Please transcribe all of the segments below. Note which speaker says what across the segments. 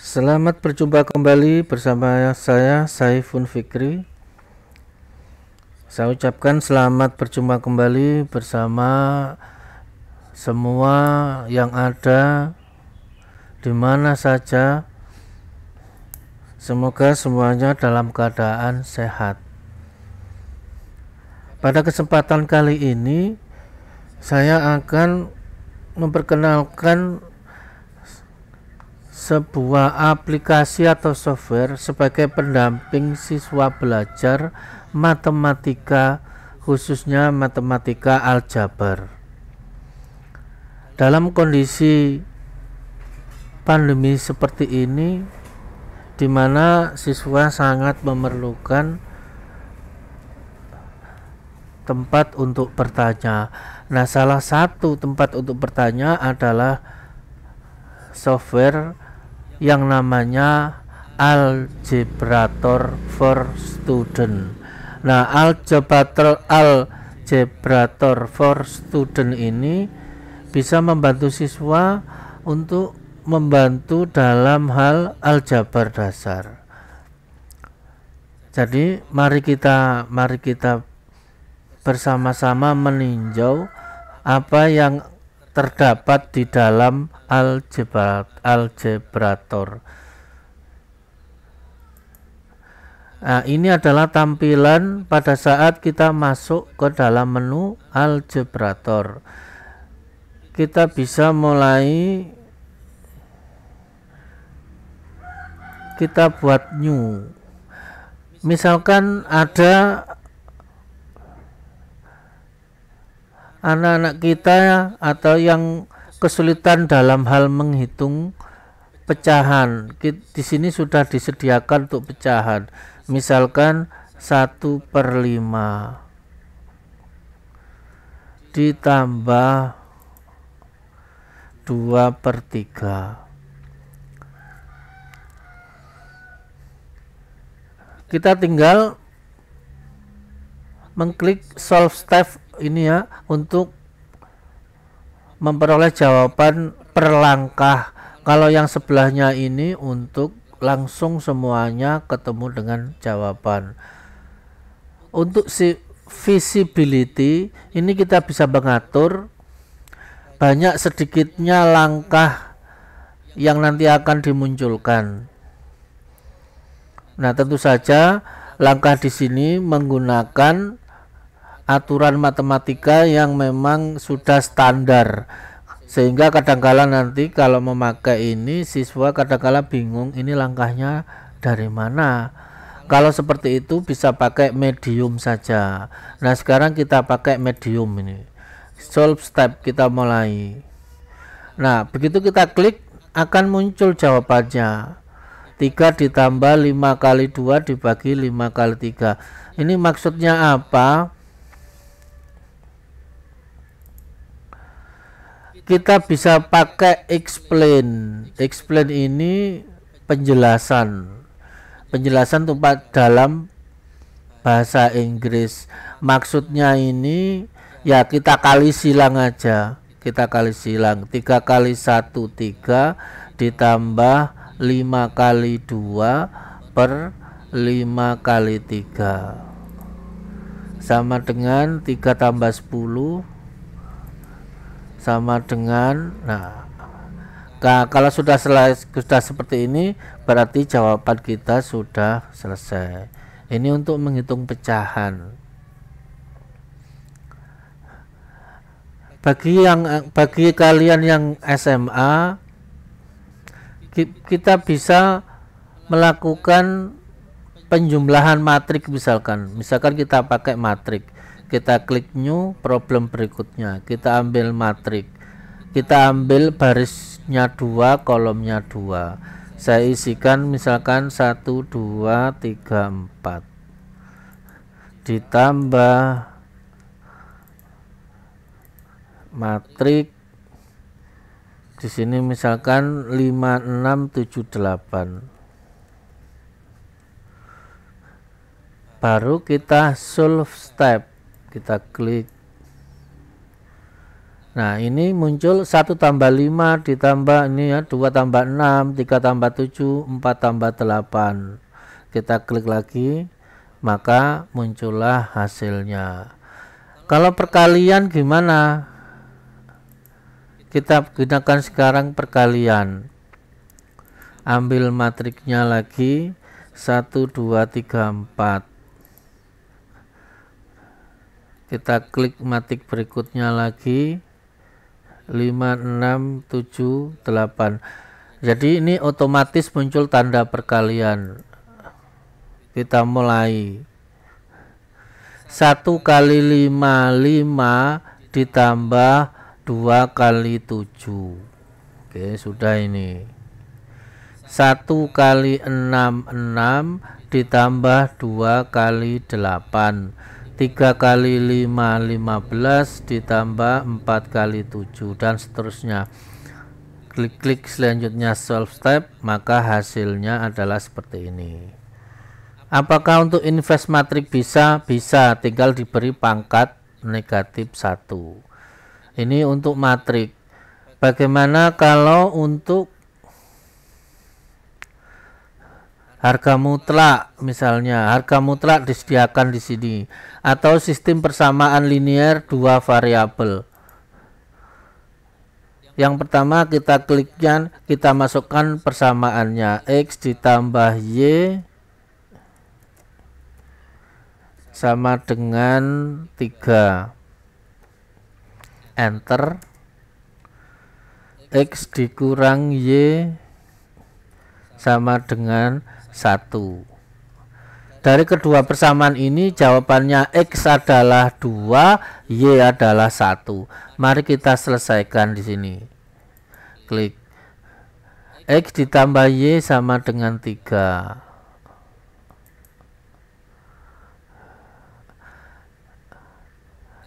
Speaker 1: Selamat berjumpa kembali bersama saya Saifun Fikri. Saya ucapkan selamat berjumpa kembali bersama semua yang ada di mana saja. Semoga semuanya dalam keadaan sehat. Pada kesempatan kali ini saya akan memperkenalkan sebuah aplikasi atau software sebagai pendamping siswa belajar matematika, khususnya matematika aljabar. Dalam kondisi pandemi seperti ini, di mana siswa sangat memerlukan tempat untuk bertanya. Nah, salah satu tempat untuk bertanya adalah software yang namanya Algebrator for Student. Nah, Algebrator for Student ini bisa membantu siswa untuk membantu dalam hal aljabar dasar. Jadi mari kita bersama-sama meninjau apa yang terdapat di dalam Algebrator. Nah, ini adalah tampilan pada saat kita masuk ke dalam menu Algebrator. Kita bisa mulai, kita buat new. Misalkan ada anak-anak kita atau yang kesulitan dalam hal menghitung pecahan, di sini sudah disediakan untuk pecahan. Misalkan 1/5 ditambah 2/3. Kita tinggal mengklik solve step ini ya, untuk memperoleh jawaban per langkah. Kalau yang sebelahnya ini untuk langsung semuanya ketemu dengan jawaban. Untuk si visibility ini kita bisa mengatur banyak sedikitnya langkah yang nanti akan dimunculkan. Nah, tentu saja langkah di sini menggunakan aturan matematika yang memang sudah standar, sehingga kadangkala nanti kalau memakai ini siswa kadangkala bingung ini langkahnya dari mana. Kalau seperti itu bisa pakai medium saja. Nah, sekarang kita pakai medium ini. Solve step, kita mulai. Nah, begitu kita klik akan muncul jawabannya. 3 ditambah 5 kali 2 dibagi 5 kali 3. Ini maksudnya apa? Kita bisa pakai explain. Explain ini penjelasan tempat dalam bahasa Inggris. Maksudnya ini ya kita kali silang aja. Kita kali silang. 3 kali 1 3 ditambah 5 kali 2 per 5 kali 3 sama dengan 3 tambah 10 sama dengan, nah kalau sudah seperti ini berarti jawaban kita sudah selesai. Ini untuk menghitung pecahan. Bagi kalian yang SMA, kita bisa melakukan penjumlahan matrik. Misalkan kita pakai matrik, kita klik new, problem berikutnya kita ambil matrik, kita ambil barisnya 2, kolomnya 2, saya isikan misalkan 1 2 3 4 ditambah matrik di sini misalkan 5 6 7 8, baru kita solve step, kita klik. Nah, ini muncul 1 tambah 5 ditambah ini ya 2 tambah 6, 3 tambah 7, 4 tambah 8. Kita klik lagi, maka muncullah hasilnya. Kalau perkalian gimana? Kita gunakan sekarang perkalian. Ambil matriksnya lagi 1, 2, 3, 4. Kita klik matrik berikutnya lagi 5, 6, 7, 8. Jadi ini otomatis muncul tanda perkalian. Kita mulai 1 kali 5, 5 ditambah 2 kali 7. Oke, sudah ini. 1 kali 6, 6 ditambah 2 kali 8. 3 kali 5, 15 ditambah 4 kali 7 dan seterusnya. Klik selanjutnya solve step, maka hasilnya adalah seperti ini. Apakah untuk invest matrik bisa? Bisa, tinggal diberi pangkat negatif 1. Ini untuk matrik. Bagaimana kalau untuk harga mutlak, misalnya harga mutlak disediakan di sini, atau sistem persamaan linear 2 variabel. Yang pertama kita klikkan, kita masukkan persamaannya x ditambah y sama dengan 3. Enter. X dikurang y sama dengan 1. Dari kedua persamaan ini jawabannya X adalah 2, Y adalah 1. Mari kita selesaikan di sini. Klik. X ditambah Y sama dengan 3.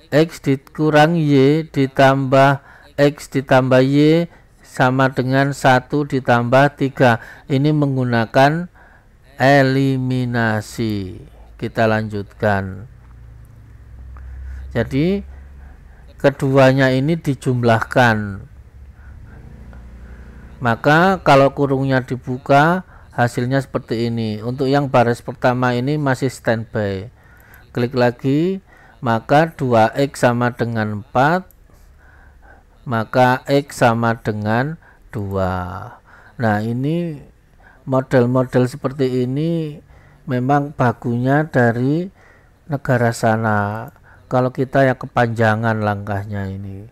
Speaker 1: X dikurang Y ditambah X ditambah Y sama dengan 1 ditambah 3. Ini menggunakan eliminasi. Kita lanjutkan. Jadi keduanya ini dijumlahkan. Maka kalau kurungnya dibuka, hasilnya seperti ini. Untuk yang baris pertama ini masih standby. Klik lagi, maka 2x sama dengan 4, maka x sama dengan 2. Nah, ini model-model seperti ini memang bagunya dari negara sana. Kalau kita ya kepanjangan langkahnya ini.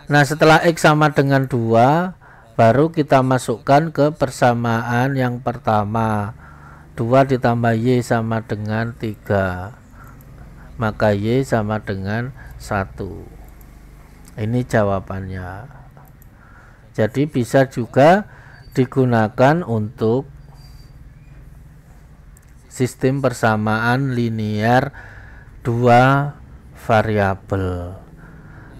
Speaker 1: Nah, setelah x sama dengan 2, baru kita masukkan ke persamaan yang pertama. 2 ditambah y sama dengan 3. Maka y sama dengan 1. Ini jawabannya. Jadi bisa juga digunakan untuk sistem persamaan linear 2 variabel.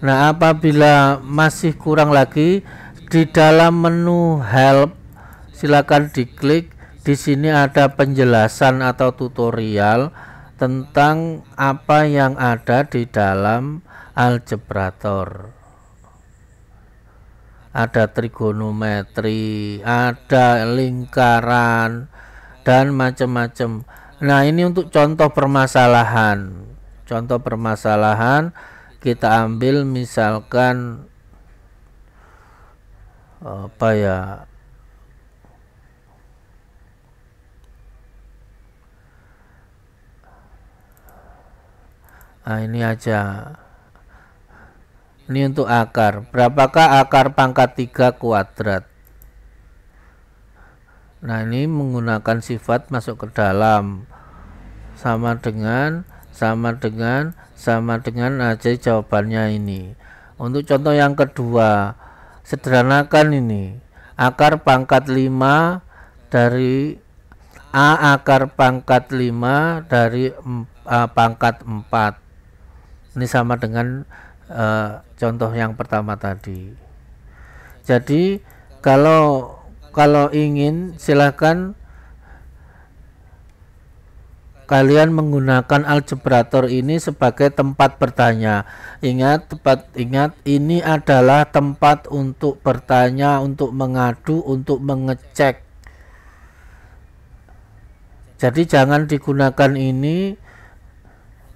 Speaker 1: Nah, apabila masih kurang lagi, di dalam menu help silakan diklik. Di sini ada penjelasan atau tutorial tentang apa yang ada di dalam algebrator. Ada trigonometri, ada lingkaran, dan macam-macam. Nah, ini untuk contoh permasalahan. Contoh permasalahan kita ambil misalkan apa ya? Nah, ini aja. Ini untuk akar. Berapakah akar pangkat 3 kuadrat? Nah, ini menggunakan sifat masuk ke dalam. Sama dengan aja jawabannya ini. Untuk contoh yang kedua, sederhanakan ini. Akar pangkat 5 dari A akar pangkat 5 dari pangkat 4. Ini sama dengan contoh yang pertama tadi. Jadi kalau ingin silahkan kalian menggunakan algebrator ini sebagai tempat bertanya. Ingat ini adalah tempat untuk bertanya, untuk mengadu, untuk mengecek. Jadi jangan digunakan ini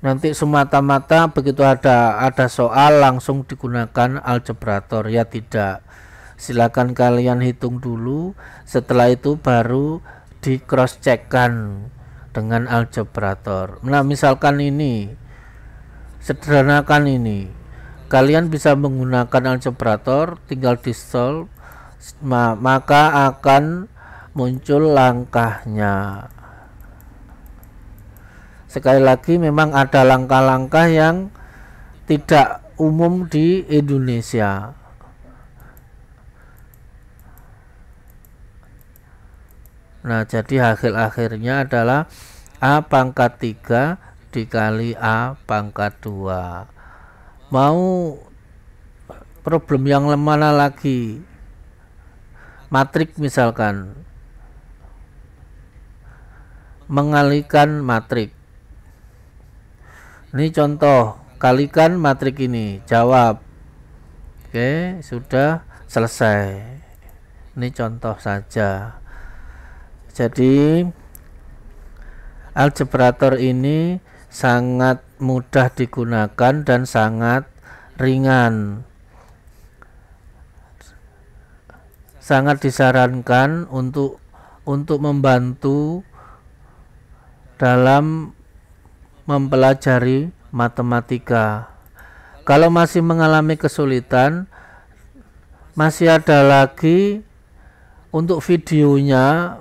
Speaker 1: nanti semata-mata begitu ada soal langsung digunakan algebrator, ya tidak. Silakan kalian hitung dulu, setelah itu baru di cross checkkan dengan algebrator. Nah, misalkan ini sederhanakan ini, kalian bisa menggunakan algebrator, tinggal di solve, maka akan muncul langkahnya. Sekali lagi, memang ada langkah-langkah yang tidak umum di Indonesia. Nah, jadi hasil-akhirnya adalah A pangkat 3 dikali A pangkat 2. Mau problem yang mana lagi? Matrik misalkan. Mengalikan matrik. Ini contoh, kalikan matrik ini, jawab. Oke, sudah selesai. Ini contoh saja. Jadi algebrator ini sangat mudah digunakan dan sangat ringan. Sangat disarankan untuk membantu dalam mempelajari matematika. Kalau masih mengalami kesulitan, masih ada lagi untuk videonya.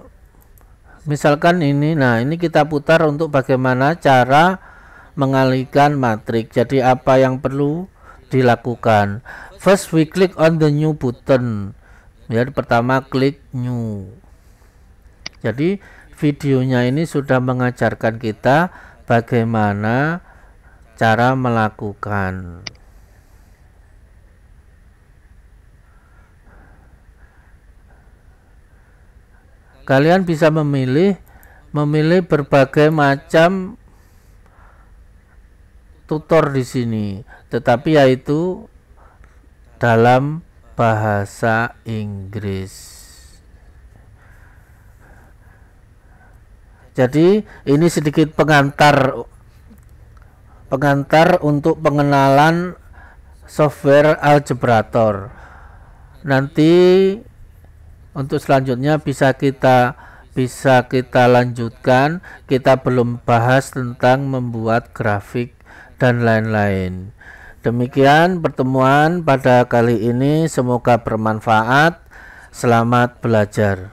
Speaker 1: Misalkan ini, nah ini kita putar untuk bagaimana cara mengalihkan matrik. Jadi apa yang perlu dilakukan? First we click on the new button. Ya, pertama klik new. Jadi videonya ini sudah mengajarkan kita bagaimana cara melakukan. Kalian bisa memilih berbagai macam tutor di sini, tetapi yaitu dalam bahasa Inggris. Jadi ini sedikit pengantar untuk pengenalan software algebrator. Nanti untuk selanjutnya bisa kita lanjutkan. Kita belum bahas tentang membuat grafik dan lain-lain. Demikian pertemuan pada kali ini, semoga bermanfaat. Selamat belajar.